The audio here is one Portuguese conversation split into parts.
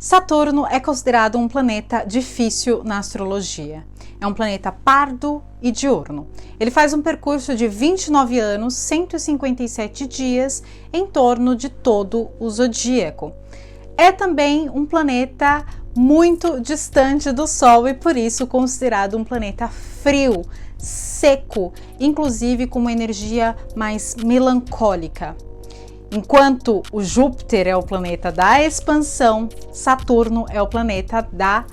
Saturno é considerado um planeta difícil na astrologia. É um planeta pardo e diurno. Ele faz um percurso de 29 anos, 157 dias, em torno de todo o zodíaco. É também um planeta muito distante do Sol e por isso considerado um planeta frio, seco, inclusive com uma energia mais melancólica. Enquanto o Júpiter é o planeta da expansão, Saturno é o planeta da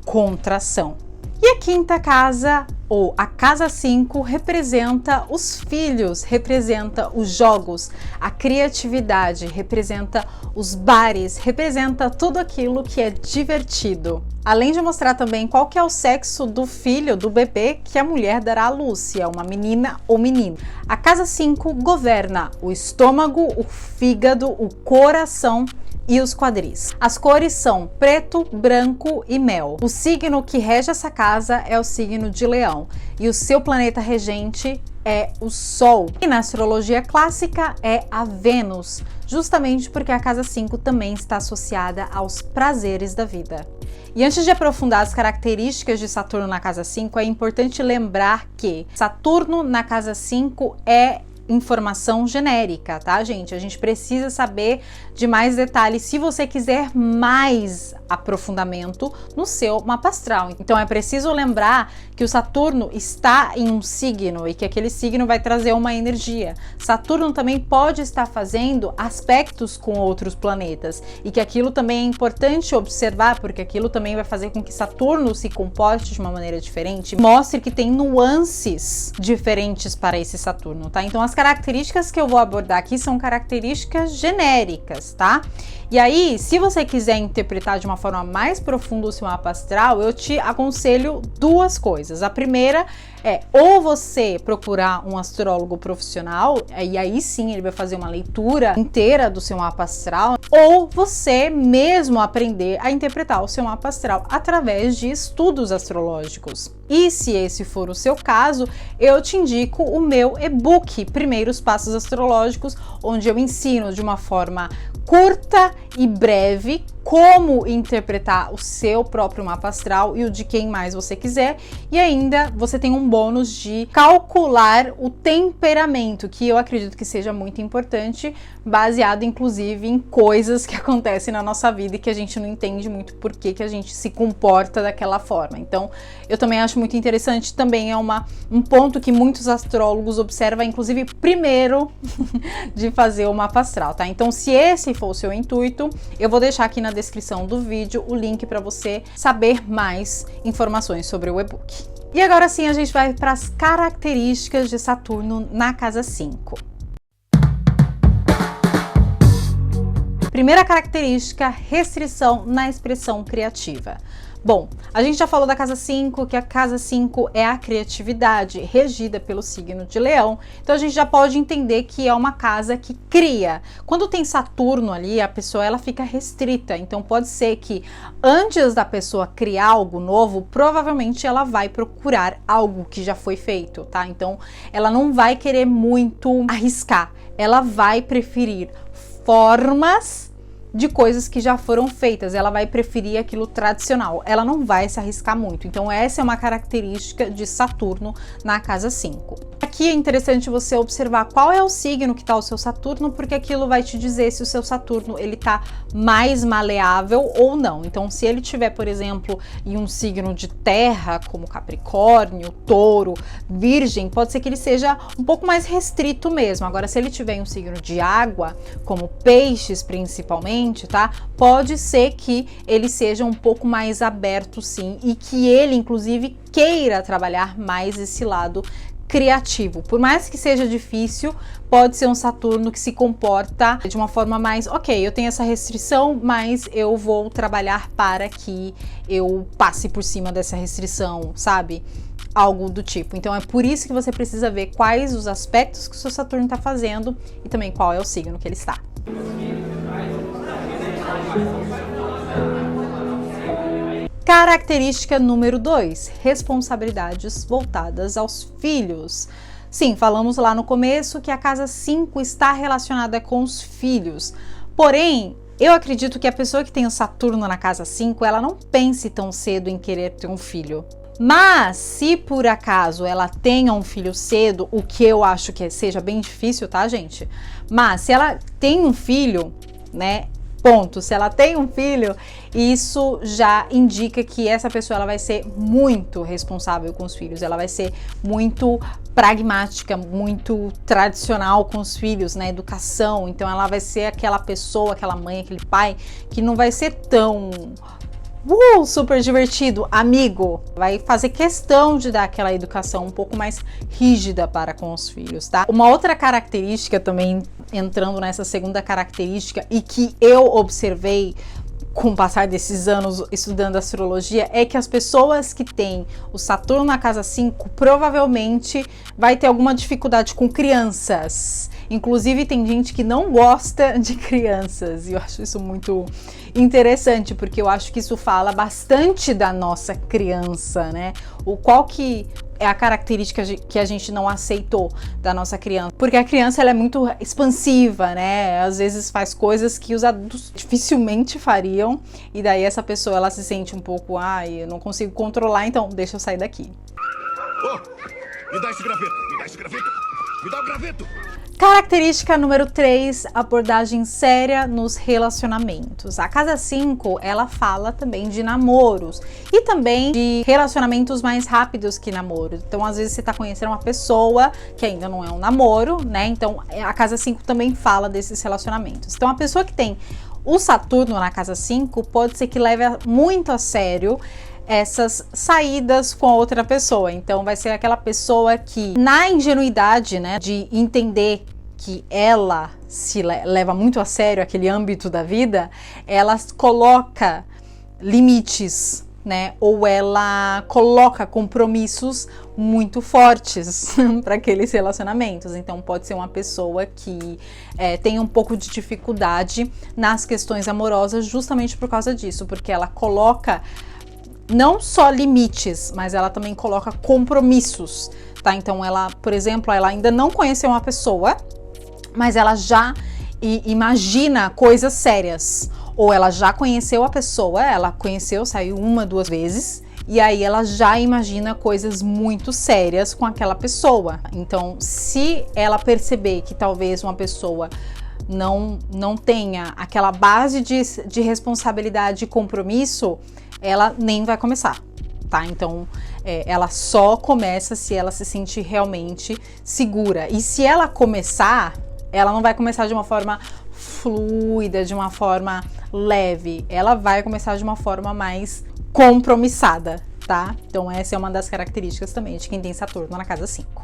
contração. E a quinta casa, ou a casa 5, representa os filhos, representa os jogos, a criatividade, representa os bares, representa tudo aquilo que é divertido. Além de mostrar também qual que é o sexo do filho, do bebê que a mulher dará à luz, se é uma menina ou menino. A casa 5 governa o estômago, o fígado, o coração e os quadris. As cores são preto, branco e mel. O signo que rege essa casa é o signo de Leão e o seu planeta regente é o Sol. E na astrologia clássica é a Vênus, justamente porque a casa 5 também está associada aos prazeres da vida. E antes de aprofundar as características de Saturno na casa 5, é importante lembrar que Saturno na casa 5 é informação genérica, tá, gente? A gente precisa saber de mais detalhes se você quiser mais aprofundamento no seu mapa astral. Então é preciso lembrar que o Saturno está em um signo e que aquele signo vai trazer uma energia. Saturno também pode estar fazendo aspectos com outros planetas e que aquilo também é importante observar, porque aquilo também vai fazer com que Saturno se comporte de uma maneira diferente, mostre que tem nuances diferentes para esse Saturno, tá? Então as características que eu vou abordar aqui são características genéricas, tá? E aí, se você quiser interpretar de uma forma mais profunda o seu mapa astral, eu te aconselho duas coisas. A primeira é ou você procurar um astrólogo profissional, e aí sim ele vai fazer uma leitura inteira do seu mapa astral, ou você mesmo aprender a interpretar o seu mapa astral através de estudos astrológicos. E se esse for o seu caso, eu te indico o meu e-book Primeiros Passos Astrológicos, onde eu ensino de uma forma curta e breve como interpretar o seu próprio mapa astral e o de quem mais você quiser, e ainda você tem um bônus de calcular o temperamento, que eu acredito que seja muito importante, baseado inclusive em coisas que acontecem na nossa vida e que a gente não entende muito por que a gente se comporta daquela forma. Então eu também acho muito interessante, também é um ponto que muitos astrólogos observam, inclusive primeiro de fazer o mapa astral, tá? Então se esse for o seu intuito, eu vou deixar aqui na descrição do vídeo o link para você saber mais informações sobre o e-book. E agora sim a gente vai para as características de Saturno na casa 5. Primeira característica, restrição na expressão criativa. Bom, a gente já falou da casa 5, que a casa 5 é a criatividade, regida pelo signo de Leão. Então a gente já pode entender que é uma casa que cria. Quando tem Saturno ali, a pessoa ela fica restrita. Então pode ser que antes da pessoa criar algo novo, provavelmente ela vai procurar algo que já foi feito, tá? Então ela não vai querer muito arriscar. Ela vai preferir formas de coisas que já foram feitas, ela vai preferir aquilo tradicional, ela não vai se arriscar muito. Então essa é uma característica de Saturno na casa 5. Aqui é interessante você observar qual é o signo que está o seu Saturno, porque aquilo vai te dizer se o seu Saturno ele tá mais maleável ou não. Então se ele tiver, por exemplo, em um signo de terra, como Capricórnio, Touro, Virgem, pode ser que ele seja um pouco mais restrito mesmo. Agora se ele tiver em um signo de água, como Peixes principalmente, tá? Pode ser que ele seja um pouco mais aberto sim, e que ele inclusive queira trabalhar mais esse lado criativo. Por mais que seja difícil, pode ser um Saturno que se comporta de uma forma mais, ok, eu tenho essa restrição, mas eu vou trabalhar para que eu passe por cima dessa restrição, sabe? Algo do tipo. Então é por isso que você precisa ver quais os aspectos que o seu Saturno está fazendo e também qual é o signo que ele está. Característica número 2, responsabilidades voltadas aos filhos. Sim, falamos lá no começo que a casa 5 está relacionada com os filhos, porém Eu acredito que a pessoa que tem o Saturno na casa 5, ela não pense tão cedo em querer ter um filho. Mas, se por acaso ela tenha um filho cedo, o que eu acho que seja bem difícil, tá, gente? Mas, se ela tem um filho, né, ponto, se ela tem um filho, isso já indica que essa pessoa ela vai ser muito responsável com os filhos, ela vai ser muito pragmática, muito tradicional com os filhos, na educação. Então, ela vai ser aquela pessoa, aquela mãe, aquele pai, que não vai ser tão... super divertido, amigo. Vai fazer questão de dar aquela educação um pouco mais rígida para com os filhos, tá? Uma outra característica também, entrando nessa segunda característica, e que eu observei com o passar desses anos estudando astrologia, é que as pessoas que têm o Saturno na casa 5 provavelmente vai ter alguma dificuldade com crianças. Inclusive tem gente que não gosta de crianças, e eu acho isso muito interessante, porque eu acho que isso fala bastante da nossa criança, né? Qual que é a característica que a gente não aceitou da nossa criança? Porque a criança ela é muito expansiva, né? Às vezes faz coisas que os adultos dificilmente fariam, e daí essa pessoa ela se sente um pouco, eu não consigo controlar, então deixa eu sair daqui. Me dá esse graveto, me dá esse graveto, me dá o graveto. Característica número 3, abordagem séria nos relacionamentos. A casa 5, ela fala também de namoros e também de relacionamentos mais rápidos que namoros. Então, às vezes você tá conhecendo uma pessoa que ainda não é um namoro, né? Então, a casa 5 também fala desses relacionamentos. Então, a pessoa que tem o Saturno na casa 5 pode ser que leve muito a sério essas saídas com a outra pessoa. Então vai ser aquela pessoa que, na ingenuidade, né, de entender que ela se leva muito a sério aquele âmbito da vida, ela coloca limites, né, ou ela coloca compromissos muito fortes para aqueles relacionamentos. Então pode ser uma pessoa que tem um pouco de dificuldade nas questões amorosas justamente por causa disso, porque ela coloca não só limites, mas ela também coloca compromissos, tá? Então ela, por exemplo, ela ainda não conheceu uma pessoa, mas ela já imagina coisas sérias. Ou ela já conheceu a pessoa, ela conheceu, saiu 1, 2 vezes, e aí ela já imagina coisas muito sérias com aquela pessoa. Então, se ela perceber que talvez uma pessoa não tenha aquela base de responsabilidade e compromisso, ela nem vai começar, tá? Então, ela só começa se ela se sentir realmente segura. E se ela começar, ela não vai começar de uma forma fluida, de uma forma leve. Ela vai começar de uma forma mais compromissada, tá? Então, essa é uma das características também de quem tem Saturno na casa 5.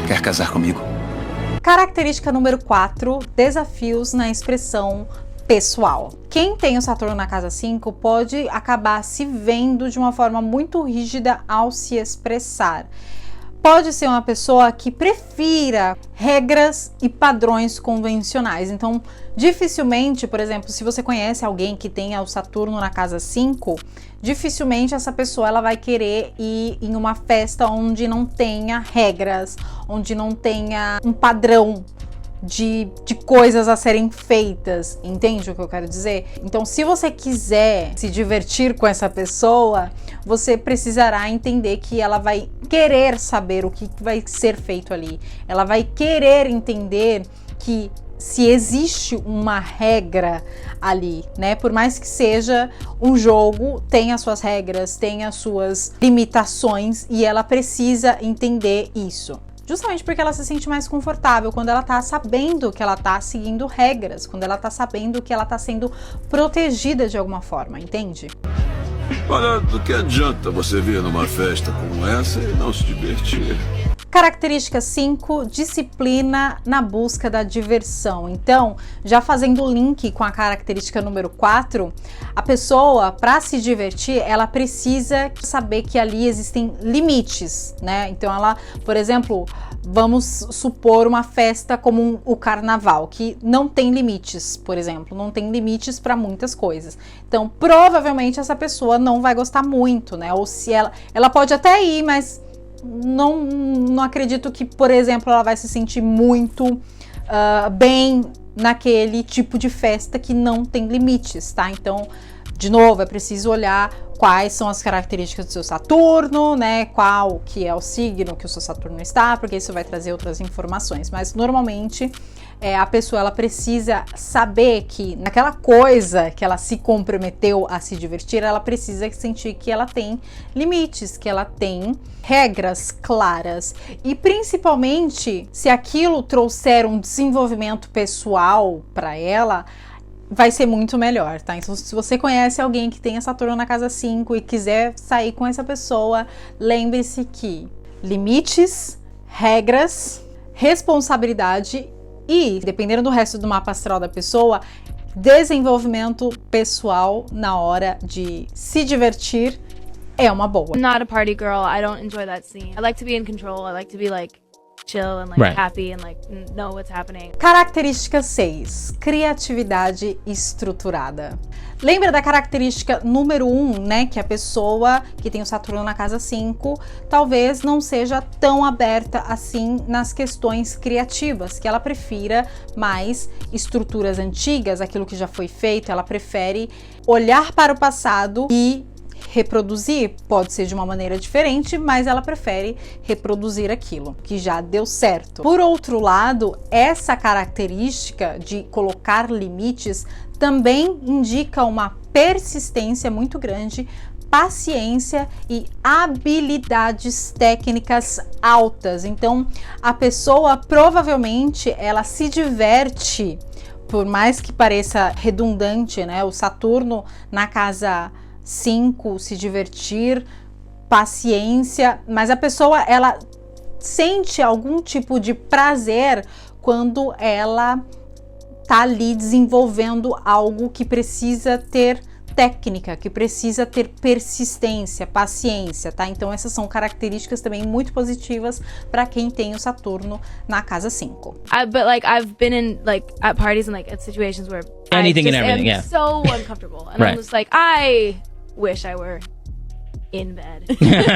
Quer casar comigo? Característica número 4, desafios na expressão pessoal. Quem tem o Saturno na casa 5 pode acabar se vendo de uma forma muito rígida ao se expressar. Pode ser uma pessoa que prefira regras e padrões convencionais. Então, dificilmente, por exemplo, se você conhece alguém que tenha o Saturno na casa 5, dificilmente essa pessoa ela vai querer ir em uma festa onde não tenha regras, onde não tenha um padrão de coisas a serem feitas, entende o que eu quero dizer? Então, se você quiser se divertir com essa pessoa, você precisará entender que ela vai querer saber o que vai ser feito ali, ela vai querer entender que se existe uma regra ali, né? Por mais que seja um jogo, tem as suas regras, tem as suas limitações e ela precisa entender isso. Justamente porque ela se sente mais confortável quando ela tá sabendo que ela tá seguindo regras, quando ela tá sabendo que ela tá sendo protegida de alguma forma, entende? Olha, do que adianta você vir numa festa como essa e não se divertir? Característica 5, disciplina na busca da diversão. Então, já fazendo o link com a característica número 4, a pessoa, para se divertir, ela precisa saber que ali existem limites, né? Então, ela, por exemplo, vamos supor uma festa como o carnaval, que não tem limites, por exemplo, não tem limites para muitas coisas. Então, provavelmente essa pessoa não vai gostar muito, né? Ou se ela pode até ir, mas não acredito que, por exemplo, ela vai se sentir muito bem naquele tipo de festa que não tem limites, tá? Então, de novo, é preciso olhar quais são as características do seu Saturno, né? Qual que é o signo que o seu Saturno está, porque isso vai trazer outras informações. Mas normalmente a pessoa ela precisa saber que naquela coisa que ela se comprometeu a se divertir, ela precisa sentir que ela tem limites, que ela tem regras claras. E principalmente se aquilo trouxer um desenvolvimento pessoal para ela, vai ser muito melhor, tá? Então, se você conhece alguém que tem Saturno na casa 5 e quiser sair com essa pessoa, lembre-se que limites, regras, responsabilidade e, dependendo do resto do mapa astral da pessoa, desenvolvimento pessoal na hora de se divertir é uma boa. I'm not a party girl. I don't enjoy that scene. I like to be in control. I like to be like chill and like happy and like know what's happening. Característica 6, criatividade estruturada. Lembra da característica número 1, né? Que a pessoa que tem o Saturno na casa 5 talvez não seja tão aberta assim nas questões criativas, que ela prefira mais estruturas antigas, aquilo que já foi feito, ela prefere olhar para o passado e reproduzir, pode ser de uma maneira diferente, mas ela prefere reproduzir aquilo que já deu certo. Por outro lado, essa característica de colocar limites também indica uma persistência muito grande, paciência e habilidades técnicas altas. Então, a pessoa provavelmente ela se diverte, por mais que pareça redundante, né? O Saturno na casa 5, se divertir, paciência, mas a pessoa ela sente algum tipo de prazer quando ela tá ali desenvolvendo algo que precisa ter técnica, que precisa ter persistência, paciência, tá? Então essas são características também muito positivas para quem tem o Saturno na casa 5. But like I've been in like at parties and like at situations where anything I just and everything, am so uncomfortable, and Right. I'm just like I wish I were in bed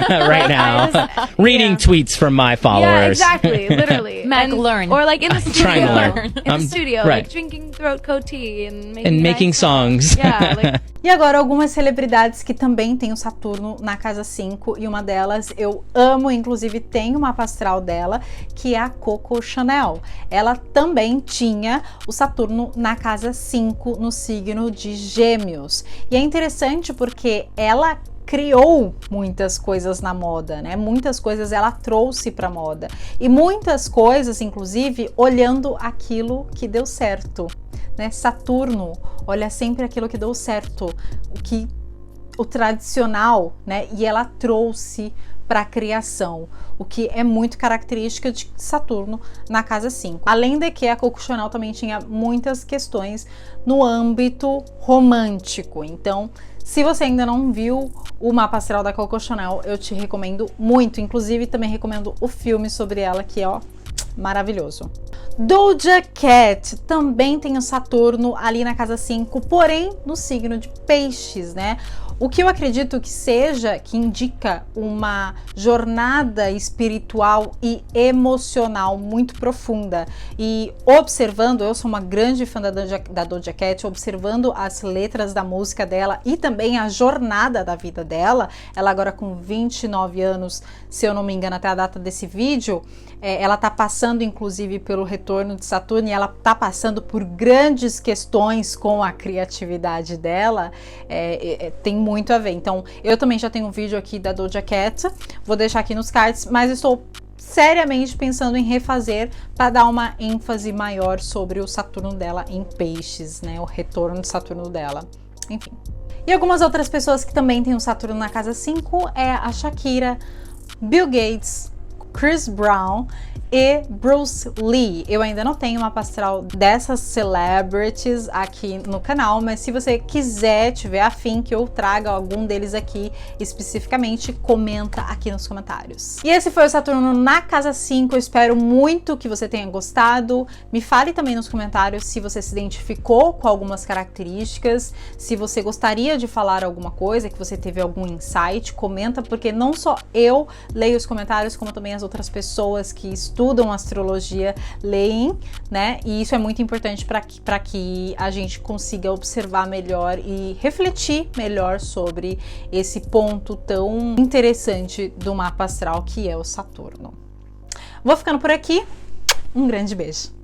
right now. Reading tweets from my Yeah, followers. exactly, literally. Mac, And- learn. Or like in the studio, trying to learn. in the I'm- studio, right. like drinking throat coat tea and And making nice songs. Yeah, like E agora algumas celebridades que também têm o Saturno na casa 5, e uma delas eu amo, inclusive tem uma mapa astral dela, que é a Coco Chanel. Ela também tinha o Saturno na casa 5, no signo de Gêmeos. E é interessante porque ela criou muitas coisas na moda, né? Muitas coisas ela trouxe para moda. E muitas coisas, inclusive, olhando aquilo que deu certo, né? Saturno olha sempre aquilo que deu certo, o tradicional, né? E ela trouxe para a criação, o que é muito característica de Saturno na casa 5. Além de que a Coco Chanel também tinha muitas questões no âmbito romântico. Então, se você ainda não viu o mapa astral da Coco Chanel, eu te recomendo muito. Inclusive, também recomendo o filme sobre ela, que é, ó, maravilhoso. Doja Cat também tem o Saturno ali na casa 5, porém no signo de Peixes, né? O que eu acredito que seja, que indica uma jornada espiritual e emocional muito profunda. E observando, eu sou uma grande fã da Doja Cat, observando as letras da música dela e também a jornada da vida dela, ela agora com 29 anos, se eu não me engano, até a data desse vídeo, ela tá passando inclusive pelo retorno de Saturno, e ela tá passando por grandes questões com a criatividade dela, tem muito a ver. Então, eu também já tenho um vídeo aqui da Doja Cat, vou deixar aqui nos cards, mas estou seriamente pensando em refazer para dar uma ênfase maior sobre o Saturno dela em Peixes, né? O retorno de Saturno dela. Enfim. E algumas outras pessoas que também têm o Saturno na casa 5 é a Shakira, Bill Gates, Chris Brown e Bruce Lee. Eu ainda não tenho uma mapa astral dessas celebrities aqui no canal, mas se você quiser, tiver afim que eu traga algum deles aqui especificamente, comenta aqui nos comentários. E esse foi o Saturno na casa 5, eu espero muito que você tenha gostado. Me fale também nos comentários se você se identificou com algumas características, se você gostaria de falar alguma coisa, que você teve algum insight, comenta, porque não só eu leio os comentários, como também as outras pessoas que estudam estudam astrologia leem, né? E isso é muito importante para que a gente consiga observar melhor e refletir melhor sobre esse ponto tão interessante do mapa astral que é o Saturno. Vou ficando por aqui. Um grande beijo.